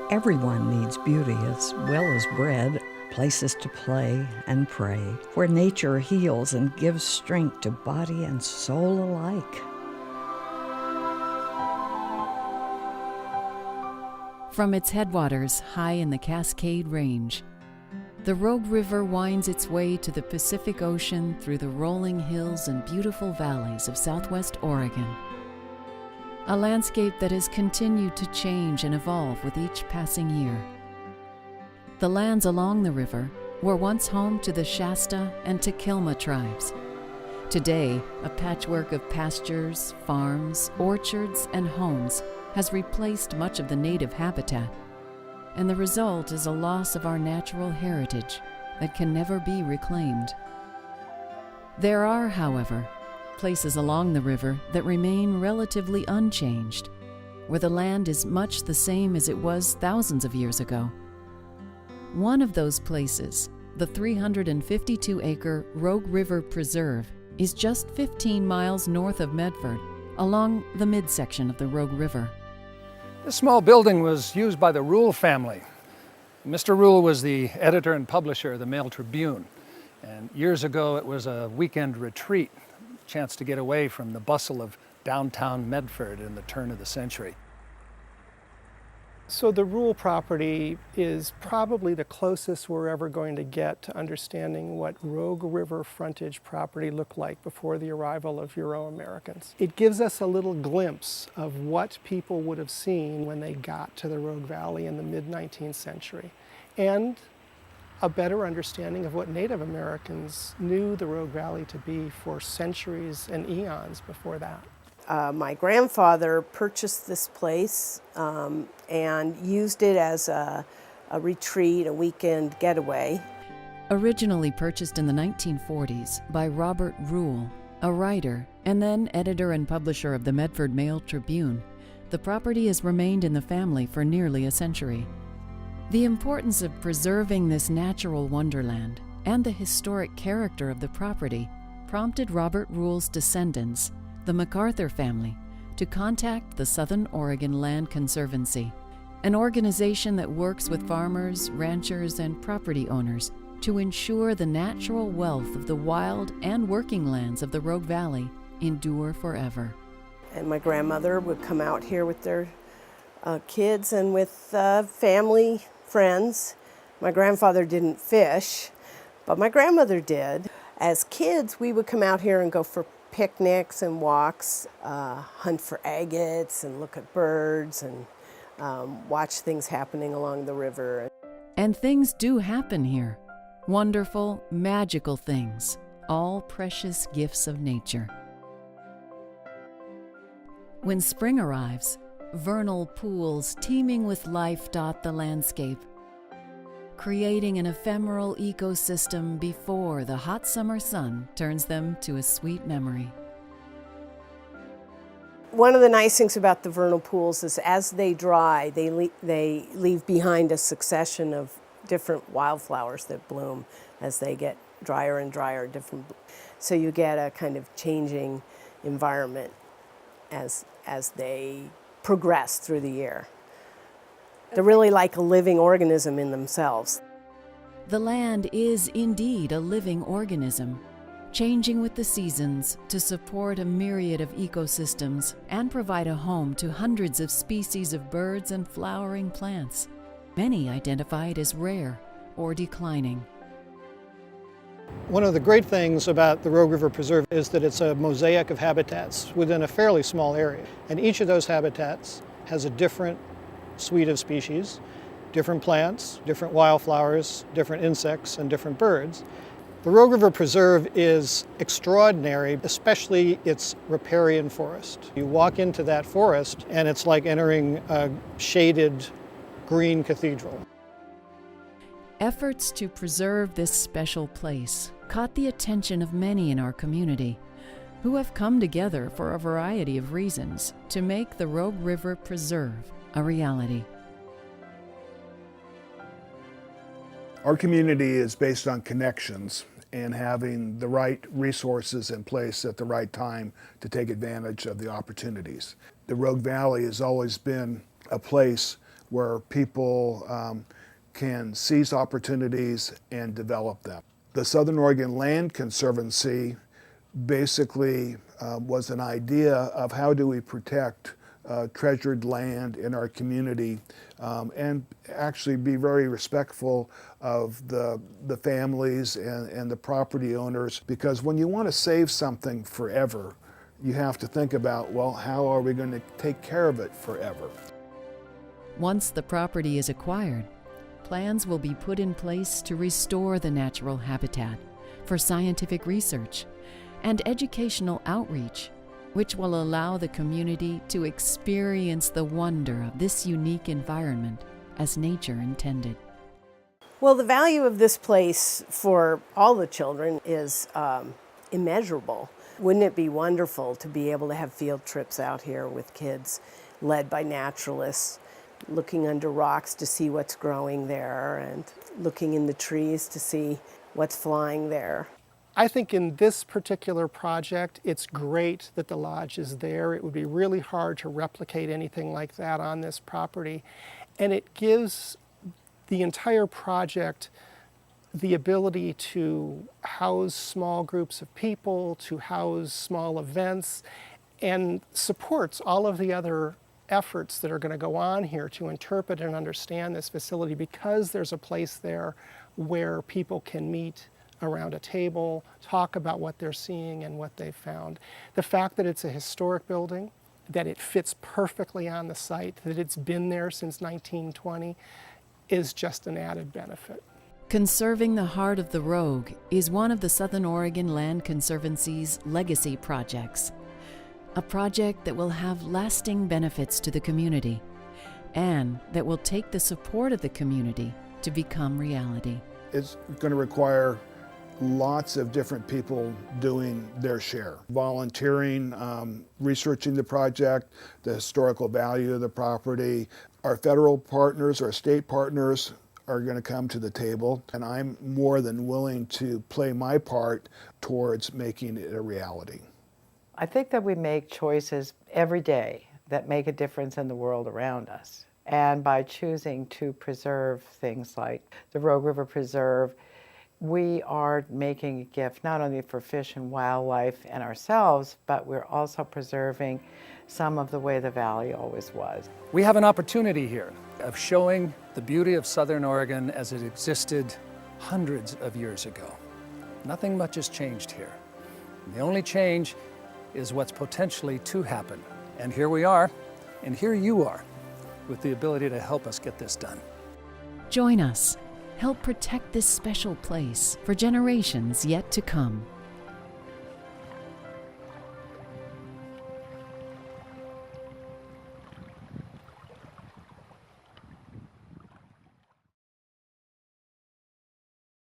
Everyone needs beauty as well as bread, places to play and pray, where nature heals and gives strength to body and soul alike. From its headwaters high in the Cascade Range, the Rogue River winds its way to the Pacific Ocean through the rolling hills and beautiful valleys of southwest Oregon. A landscape that has continued to change and evolve with each passing year. The lands along the river were once home to the Shasta and Tequilma tribes. Today, a patchwork of pastures, farms, orchards, and homes has replaced much of the native habitat, and the result is a loss of our natural heritage that can never be reclaimed. There are, however, places along the river that remain relatively unchanged, where the land is much the same as it was thousands of years ago. One of those places, the 352-acre Rogue River Preserve, is just 15 miles north of Medford, along the midsection of the Rogue River. This small building was used by the Rule family. Mr. Rule was the editor and publisher of the Mail Tribune, and years ago it was a weekend retreat, a chance to get away from the bustle of downtown Medford in the turn of the century. So the Rule property is probably the closest we're ever going to get to understanding what Rogue River frontage property looked like before the arrival of Euro-Americans. It gives us a little glimpse of what people would have seen when they got to the Rogue Valley in the mid-19th century, and a better understanding of what Native Americans knew the Rogue Valley to be for centuries and eons before that. My grandfather purchased this place and used it as a retreat, a weekend getaway. Originally purchased in the 1940s by Robert Rule, a writer and then editor and publisher of the Medford Mail Tribune, the property has remained in the family for nearly a century. The importance of preserving this natural wonderland and the historic character of the property prompted Robert Rule's descendants, the MacArthur family, to contact the Southern Oregon Land Conservancy, an organization that works with farmers, ranchers, and property owners to ensure the natural wealth of the wild and working lands of the Rogue Valley endure forever. And my grandmother would come out here with their kids and with family, friends. My grandfather didn't fish, but my grandmother did. As kids, we would come out here and go for picnics and walks, hunt for agates and look at birds and watch things happening along the river. And things do happen here. Wonderful, magical things, all precious gifts of nature. When spring arrives, vernal pools teeming with life dot the landscape, creating an ephemeral ecosystem before the hot summer sun turns them to a sweet memory. One of the nice things about the vernal pools is as they dry, they leave behind a succession of different wildflowers that bloom as they get drier and drier. So you get a kind of changing environment as they progress through the year. They're really like a living organism in themselves. The land is indeed a living organism, changing with the seasons to support a myriad of ecosystems and provide a home to hundreds of species of birds and flowering plants, many identified as rare or declining. One of the great things about the Rogue River Preserve is that it's a mosaic of habitats within a fairly small area. And each of those habitats has a different suite of species, different plants, different wildflowers, different insects, and different birds. The Rogue River Preserve is extraordinary, especially its riparian forest. You walk into that forest and it's like entering a shaded green cathedral. Efforts to preserve this special place caught the attention of many in our community, who have come together for a variety of reasons to make the Rogue River Preserve a reality. Our community is based on connections and having the right resources in place at the right time to take advantage of the opportunities. The Rogue Valley has always been a place where people can seize opportunities and develop them. The Southern Oregon Land Conservancy basically was an idea of how do we protect treasured land in our community and actually be very respectful of the families and the property owners, because when you want to save something forever, you have to think about, well, how are we going to take care of it forever? Once the property is acquired, plans will be put in place to restore the natural habitat for scientific research and educational outreach, which will allow the community to experience the wonder of this unique environment as nature intended. Well, the value of this place for all the children is immeasurable. Wouldn't it be wonderful to be able to have field trips out here with kids led by naturalists, looking under rocks to see what's growing there and looking in the trees to see what's flying there? I think in this particular project, it's great that the lodge is there. It would be really hard to replicate anything like that on this property. And it gives the entire project the ability to house small groups of people, to house small events, and supports all of the other efforts that are going to go on here to interpret and understand this facility, because there's a place there where people can meet around a table, talk about what they're seeing and what they've found. The fact that it's a historic building, that it fits perfectly on the site, that it's been there since 1920, is just an added benefit. Conserving the heart of the Rogue is one of the Southern Oregon Land Conservancy's legacy projects, a project that will have lasting benefits to the community and that will take the support of the community to become reality. It's going to require lots of different people doing their share. Volunteering, researching the project, the historical value of the property. Our federal partners, our state partners are going to come to the table, and I'm more than willing to play my part towards making it a reality. I think that we make choices every day that make a difference in the world around us. And by choosing to preserve things like the Rogue River Preserve, we are making a gift not only for fish and wildlife and ourselves, but we're also preserving some of the way the valley always was. We have an opportunity here of showing the beauty of Southern Oregon as it existed hundreds of years ago. Nothing much has changed here. The only change is what's potentially to happen. And here we are, and here you are, with the ability to help us get this done. Join us. Help protect this special place for generations yet to come.